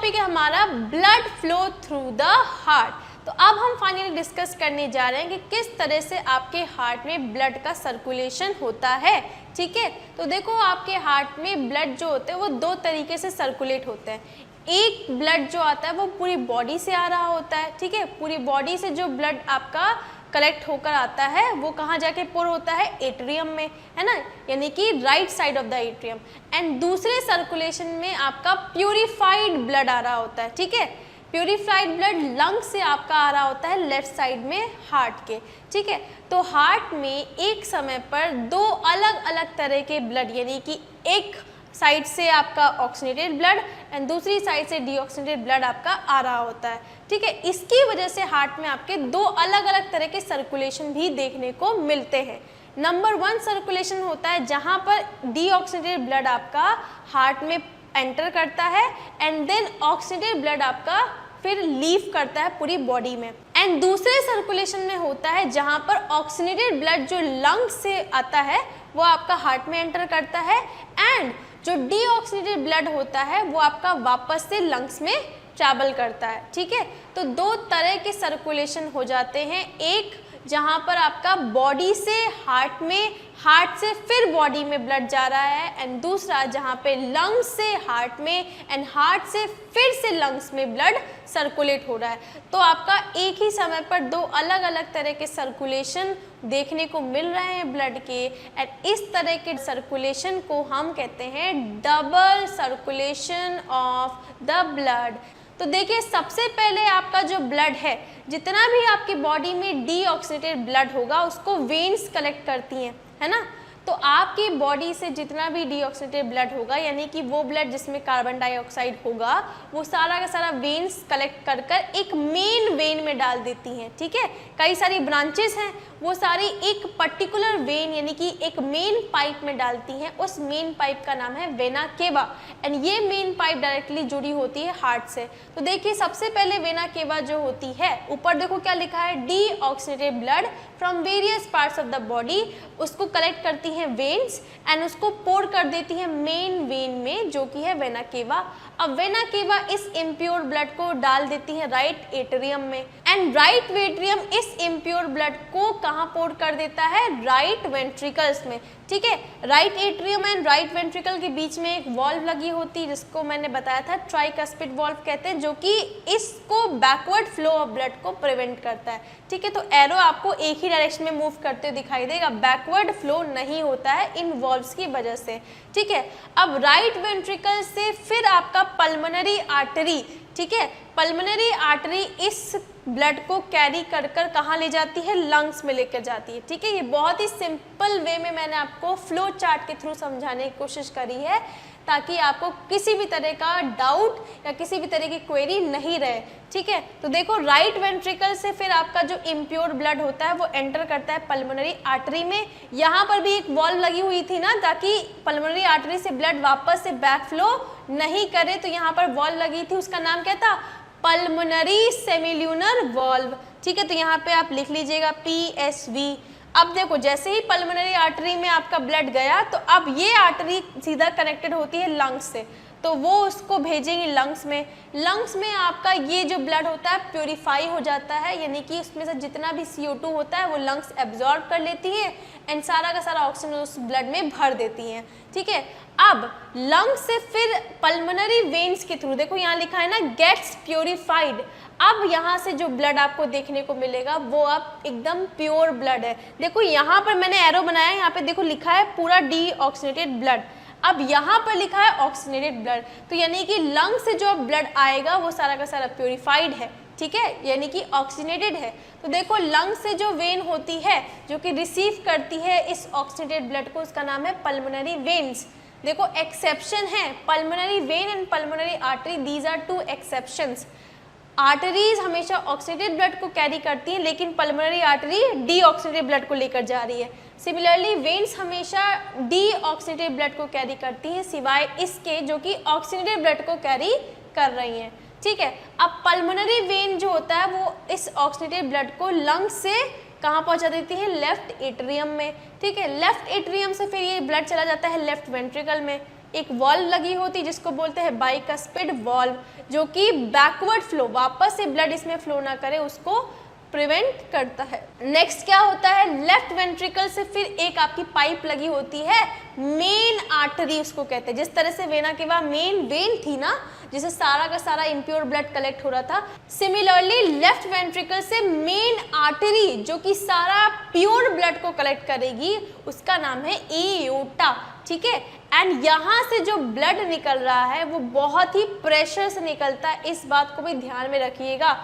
Topic है हमारा blood flow through the heart. तो अब हम फाइनली डिस्कस करने जा रहे हैं कि किस तरह से आपके हार्ट में ब्लड का सर्कुलेशन होता है। ठीक है, तो देखो आपके हार्ट में ब्लड जो होते हैं वो दो तरीके से सर्कुलेट होते हैं। एक ब्लड जो आता है वो पूरी बॉडी से आ रहा होता है। ठीक है, पूरी बॉडी से जो ब्लड आपका कलेक्ट होकर आता है वो कहाँ जाके पुर होता है, एट्रियम में, है ना, यानी कि right side of the atrium. And दूसरे सर्कुलेशन में आपका प्यूरिफाइड ब्लड आ रहा होता है। ठीक है, प्यूरिफाइड ब्लड लंग से आपका आ रहा होता है लेफ्ट साइड में हार्ट के। ठीक है, तो हार्ट में एक समय पर दो अलग अलग तरह के ब्लड, यानी कि एक साइड से आपका ऑक्सीनेटेड ब्लड एंड दूसरी साइड से डीऑक्सीनेटेड ब्लड आपका आ रहा होता है। ठीक है, इसकी वजह से हार्ट में आपके दो अलग अलग तरह के सर्कुलेशन भी देखने को मिलते हैं। नंबर 1 सर्कुलेशन होता है जहां पर डीऑक्सीनेटेड ब्लड आपका हार्ट में एंटर करता है एंड देन ऑक्सीनेटेड ब्लड आपका फिर लीव करता है पूरी बॉडी में। एंड दूसरे सर्कुलेशन में होता है जहां पर ऑक्सीनेटेड ब्लड जो लंग से आता है वो आपका हार्ट में एंटर करता है एंड जो डीऑक्सीनेटेड ब्लड होता है वो आपका वापस से लंग्स में ट्रैवल करता है। ठीक है, तो दो तरह के सर्कुलेशन हो जाते हैं, एक जहाँ पर आपका बॉडी से हार्ट में, हार्ट से फिर बॉडी में ब्लड जा रहा है एंड दूसरा जहाँ पे लंग्स से हार्ट में एंड हार्ट से फिर से लंग्स में ब्लड सर्कुलेट हो रहा है। तो आपका एक ही समय पर दो अलग अलग तरह के सर्कुलेशन देखने को मिल रहे हैं ब्लड के एंड इस तरह के सर्कुलेशन को हम कहते हैं double circulation of the blood. तो देखिए सबसे पहले आपका जो ब्लड है, जितना भी आपकी बॉडी में डीऑक्सीनेटेड ब्लड होगा उसको वेन्स कलेक्ट करती हैं, है ना। तो आपकी बॉडी से जितना भी डीऑक्सीनेटेड ब्लड होगा, यानी कि वो ब्लड जिसमें कार्बन डाइऑक्साइड होगा, वो सारा का सारा वेन्स कलेक्ट कर कर एक मेन वेन में डाल देती हैं। ठीक है, कई सारी ब्रांचेस हैं, वो सारी एक पर्टिकुलर वेन यानी कि एक मेन पाइप में डालती हैं। उस मेन पाइप का नाम है वेना केवा एंड ये मेन पाइप डायरेक्टली जुड़ी होती है हार्ट से। तो देखिए सबसे पहले वेना केवा जो होती है, ऊपर देखो क्या लिखा है, deoxygenated blood from various parts of the body, उसको कलेक्ट करती हैं वेन्स एंड उसको पोर कर देती है मेन वेन में जो कि है वेना केवा। अब वेना केवा इस इम्प्योर ब्लड को डाल देती है राइट एट्रियम में एंड राइट एट्रियम इस इम्प्योर ब्लड को कहाँ पोर कर देता है, राइट वेंट्रिकल्स में। ठीक है, right atrium and right ventricle के बीच में एक वॉल्व लगी होती है जिसको मैंने बताया था ट्राइकस्पिड वॉल्व कहते हैं, जो कि इसको बैकवर्ड फ्लो ऑफ ब्लड को प्रिवेंट करता है। ठीक है, तो एरो आपको एक ही डायरेक्शन में मूव करते हुए दिखाई देगा, बैकवर्ड फ्लो नहीं होता है इन वॉल्व्स की वजह से। ठीक है, अब राइट वेंट्रिकल से फिर आपका पल्मोनरी आर्टरी, ठीक है, पल्मोनरी आर्टरी इस ब्लड को कैरी कर कर कहाँ ले जाती है, लंग्स में लेकर जाती है। ठीक है, ये बहुत ही सिंपल वे में मैंने आपको फ्लो चार्ट के थ्रू समझाने की कोशिश करी है ताकि आपको किसी भी तरह का डाउट या किसी भी तरह की क्वेरी नहीं रहे। ठीक है, तो देखो राइट वेंट्रिकल से फिर आपका जो इम्प्योर ब्लड होता है वो एंटर करता है पल्मोनरी आर्टरी में। यहाँ पर भी एक वॉल्व लगी हुई थी ना ताकि पल्मोनरी आर्टरी से ब्लड वापस से बैक फ्लो नहीं करे, तो यहाँ पर वॉल्व लगी थी, उसका नाम क्या था, पल्मोनरी सेमिल्यूनर वॉल्व। ठीक है, तो यहाँ पे आप लिख लीजिएगा PSV। अब देखो जैसे ही पल्मोनरी आर्टरी में आपका ब्लड गया तो अब ये आर्टरी सीधा कनेक्टेड होती है लंग्स से, तो वो उसको भेजेंगे लंग्स में। लंग्स में आपका ये जो ब्लड होता है प्योरीफाई हो जाता है, यानी कि उसमें से जितना भी CO2 होता है वो लंग्स एब्जॉर्ब कर लेती है एंड सारा का सारा ऑक्सीजन उस ब्लड में भर देती हैं। ठीक है, अब लंग से फिर पल्मोनरी वेन्स के थ्रू, देखो यहाँ लिखा है ना गेट्स प्योरीफाइड। अब यहाँ से जो ब्लड आपको देखने को मिलेगा वो अब एकदम प्योर ब्लड है। देखो यहाँ पर मैंने एरो बनाया है, यहाँ पे देखो लिखा है पूरा डीऑक्सीनेटेड ब्लड, अब यहाँ पर लिखा है ऑक्सीनेटेड ब्लड, तो यानी कि लंग से जो ब्लड आएगा वो सारा का सारा प्योरीफाइड है। ठीक है, यानी कि ऑक्सीनेटेड है। तो देखो लंग से जो वेन होती है जो कि रिसीव करती है इस ऑक्सीनेटेड ब्लड को, उसका नाम है पल्मोनरी वेन्स। देखो एक्सेप्शन है pulmonary vein and pulmonary artery, these are 2 exceptions. Arteries हमेशा ऑक्सीनेटेड ब्लड को कैरी करती है लेकिन पल्मोनरी आर्टरी डीऑक्सीनेटेड ब्लड को लेकर जा रही है। सिमिलरली वेन्स हमेशा डीऑक्सीनेटेड ब्लड को कैरी करती हैं सिवाय इसके जो कि ऑक्सीनेटेड ब्लड को कैरी कर रही हैं। ठीक है, अब पल्मोनरी वेन जो होता है वो इस ऑक्सीनेटेड ब्लड को लंग से कहाँ पहुँचा देती है, लेफ्ट एट्रियम में। ठीक है, लेफ्ट एट्रियम से फिर ये ब्लड चला जाता है लेफ्ट वेंट्रिकल में। एक वॉल्व लगी होती है जिसको बोलते हैं बाइकस्पिड वॉल्व, जो कि बैकवर्ड फ्लो, वापस से ब्लड इसमें फ्लो ना करे, उसको प्रिवेंट करता है। नेक्स्ट क्या होता है, लेफ्ट वेंट्रिकल से फिर एक आपकी पाइप लगी होती है, मेन आर्टरी उसको कहते हैं। जिस तरह से वेना केवा मेन वेन थी ना, जिसे सारा का सारा इम्प्योर ब्लड कलेक्ट हो रहा था, सिमिलरली लेफ्ट वेंट्रिकल से मेन आर्टरी जो कि सारा प्योर ब्लड को कलेक्ट करेगी, उसका नाम है एओर्टा, ठीक है। एंड यहाँ से जो ब्लड निकल रहा है वो बहुत ही प्रेशर से निकलता है, इस बात को भी ध्यान में रखिएगा।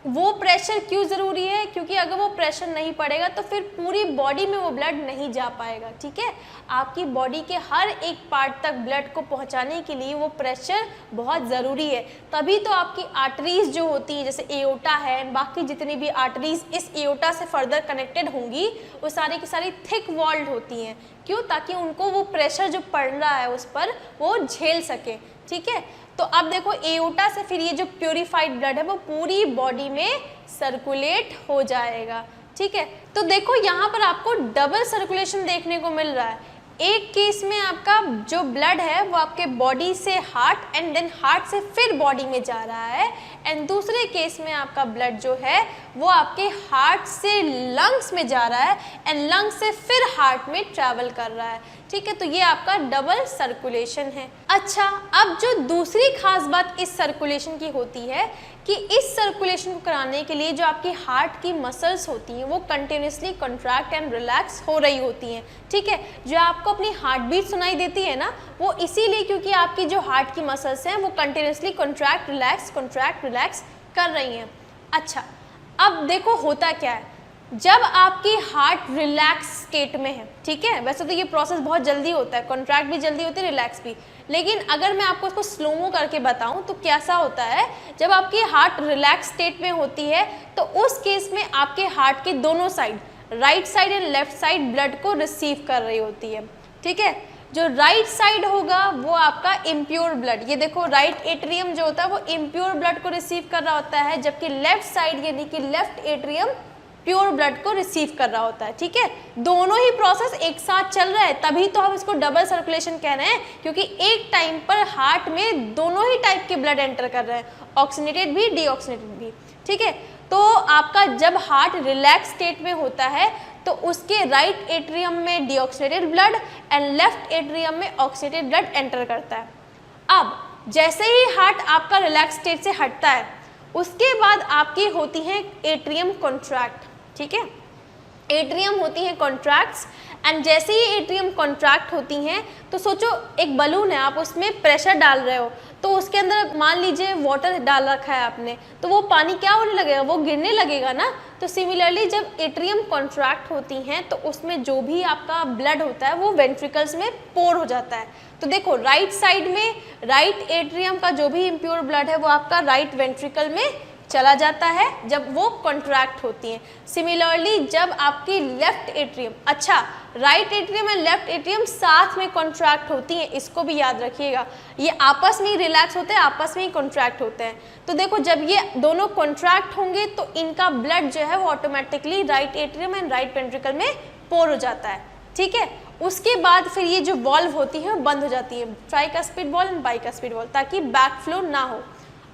वो प्रेशर क्यों ज़रूरी है, क्योंकि अगर वो प्रेशर नहीं पड़ेगा तो फिर पूरी बॉडी में वो ब्लड नहीं जा पाएगा, ठीक है। आपकी बॉडी के हर एक पार्ट तक ब्लड को पहुंचाने के लिए वो प्रेशर बहुत ज़रूरी है, तभी तो आपकी आर्टरीज जो होती हैं, जैसे एओर्टा है, बाकी जितनी भी आर्टरीज इस एओर्टा से फर्दर कनेक्टेड होंगी, वो सारी की सारी थिक वॉल्ड होती हैं। क्यों? ताकि उनको वो प्रेशर जो पड़ रहा है उस पर वो झेल सके, ठीक है। तो अब देखो एओर्टा से फिर ये जो प्योरीफाइड ब्लड है वो पूरी बॉडी में सर्कुलेट हो जाएगा, ठीक है। तो देखो यहाँ पर आपको डबल सर्कुलेशन देखने को मिल रहा है। एक केस में आपका जो ब्लड है वो आपके बॉडी से हार्ट एंड देन हार्ट से फिर बॉडी में जा रहा है, एंड दूसरे केस में आपका ब्लड जो है वो आपके हार्ट से लंग्स में जा रहा है एंड लंग्स से फिर हार्ट में ट्रैवल कर रहा है, ठीक है। तो ये आपका डबल सर्कुलेशन है। अच्छा, अब जो दूसरी खास बात इस सर्कुलेशन की होती है कि इस सर्कुलेशन को कराने के लिए जो आपकी हार्ट की मसल्स होती हैं वो कंटिन्यूसली कॉन्ट्रैक्ट एंड रिलैक्स हो रही होती हैं, ठीक है। जो आपको अपनी हार्ट बीट सुनाई देती है ना, वो इसीलिए क्योंकि आपकी जो हार्ट की मसल्स हैं वो कंटिन्यूसली कॉन्ट्रैक्ट रिलैक्स कर रही हैं। अच्छा, अब देखो होता क्या है, जब आपकी हार्ट रिलैक्स स्टेट में है, ठीक है, वैसे तो ये प्रोसेस बहुत जल्दी होता है, कॉन्ट्रैक्ट भी जल्दी होती है, रिलैक्स भी, लेकिन अगर मैं आपको इसको स्लोमो करके बताऊं तो कैसा होता है, जब आपकी हार्ट रिलैक्स स्टेट में होती है तो उस केस में आपके हार्ट के दोनों side, right side and left side blood को रिसीव कर रही होती है, ठीक है। जो राइट साइड होगा वो आपका इम्प्योर ब्लड, ये देखो राइट एट्रियम जो होता है वो इम्प्योर ब्लड को रिसीव कर रहा होता है, जबकि लेफ्ट साइड यानी कि लेफ्ट एट्रियम प्योर ब्लड को रिसीव कर रहा होता है, ठीक है। दोनों ही प्रोसेस एक साथ चल रहा है, तभी तो हम इसको डबल सर्कुलेशन कह रहे हैं, क्योंकि एक टाइम पर हार्ट में दोनों ही टाइप के ब्लड एंटर कर रहे हैं, ऑक्सीनेटेड भी डीऑक्सीनेटेड भी, ठीक है। तो आपका जब हार्ट रिलैक्स स्टेट में होता है तो उसके राइट एट्रियम में deoxygenated blood and left atrium में ऑक्सीनेटेड ब्लड एंटर करता है। अब जैसे ही हार्ट आपका रिलैक्स स्टेट से हटता है उसके बाद आपकी होती है एट्रियम कॉन्ट्रैक्ट, ठीक है। एट्रियम होती हैं कॉन्ट्रैक्ट्स, एंड जैसे ही एट्रियम कॉन्ट्रैक्ट होती हैं तो सोचो एक बलून है, आप उसमें प्रेशर डाल रहे हो, तो उसके अंदर मान लीजिए वाटर डाल रखा है आपने, तो वो पानी क्या होने लगेगा, वो गिरने लगेगा ना। तो सिमिलरली जब एट्रियम कॉन्ट्रैक्ट होती हैं तो उसमें जो भी आपका ब्लड होता है वो वेंट्रिकल्स में पोर हो जाता है। तो देखो राइट साइड में राइट एट्रियम का जो भी इम्प्योर ब्लड है वो आपका राइट वेंट्रिकल में चला जाता है जब वो कॉन्ट्रैक्ट होती हैं। सिमिलरली जब आपकी लेफ्ट एट्रियम, अच्छा right atrium and left atrium साथ में कॉन्ट्रैक्ट होती हैं, इसको भी याद रखिएगा, ये आपस में ही रिलैक्स होते हैं, आपस में ही कॉन्ट्रैक्ट होते हैं। तो देखो जब ये दोनों कॉन्ट्रैक्ट होंगे तो इनका ब्लड जो है वो automatically right atrium and right ventricle में पोर हो जाता है, ठीक है। उसके बाद फिर ये जो वॉल्व होती है वो बंद हो जाती है, tricuspid valve and bicuspid valve, ताकि बैक फ्लो ना हो।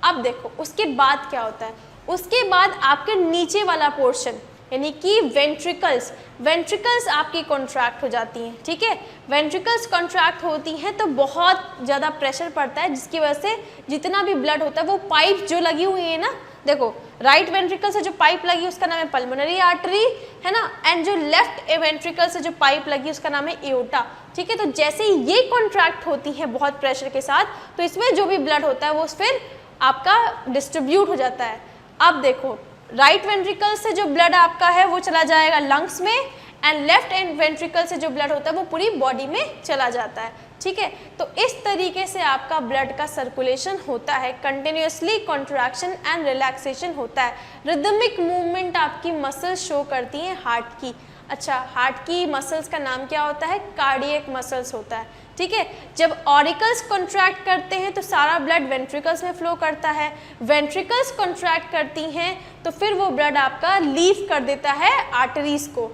अब देखो उसके बाद क्या होता है, उसके बाद आपके नीचे वाला पोर्शन यानी कि वेंट्रिकल्स आपकी कॉन्ट्रैक्ट हो जाती हैं, ठीक है। वेंट्रिकल्स कॉन्ट्रैक्ट होती हैं तो बहुत ज़्यादा प्रेशर पड़ता है, जिसकी वजह से जितना भी ब्लड होता है वो पाइप जो लगी हुई है ना, देखो राइट वेंट्रिकल से जो पाइप लगी उसका नाम है पल्मोनरी आर्टरी, है ना, एंड जो लेफ्ट वेंट्रिकल से जो पाइप लगी उसका नाम है एओर्टा, ठीक है। तो जैसे ही ये कॉन्ट्रैक्ट होती है बहुत प्रेशर के साथ, तो इसमें जो भी ब्लड होता है वो फिर आपका डिस्ट्रीब्यूट हो जाता है। अब देखो राइट वेंट्रिकल से जो ब्लड आपका है वो चला जाएगा लंग्स में, एंड लेफ्ट एंड वेंट्रिकल से जो ब्लड होता है वो पूरी बॉडी में चला जाता है, ठीक है। तो इस तरीके से आपका ब्लड का सर्कुलेशन होता है, कंटिन्यूसली कॉन्ट्रैक्शन एंड रिलैक्सेशन होता है, रिदमिक मूवमेंट आपकी मसल्स शो करती हैं हार्ट की। अच्छा, हार्ट की मसल्स का नाम क्या होता है, कार्डियक मसल्स होता है, ठीक है। जब ऑरिकल्स कॉन्ट्रैक्ट करते हैं तो सारा ब्लड वेंट्रिकल्स में फ्लो करता है, वेंट्रिकल्स कॉन्ट्रैक्ट करती हैं तो फिर वो ब्लड आपका लीव कर देता है आर्टरीज को,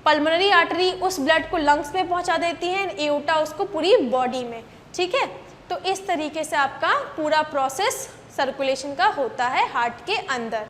पल्मोनरी आर्टरी उस ब्लड को लंग्स में पहुंचा देती है, एओर्टा उसको पूरी बॉडी में, ठीक है। तो इस तरीके से आपका पूरा प्रोसेस सर्कुलेशन का होता है हार्ट के अंदर।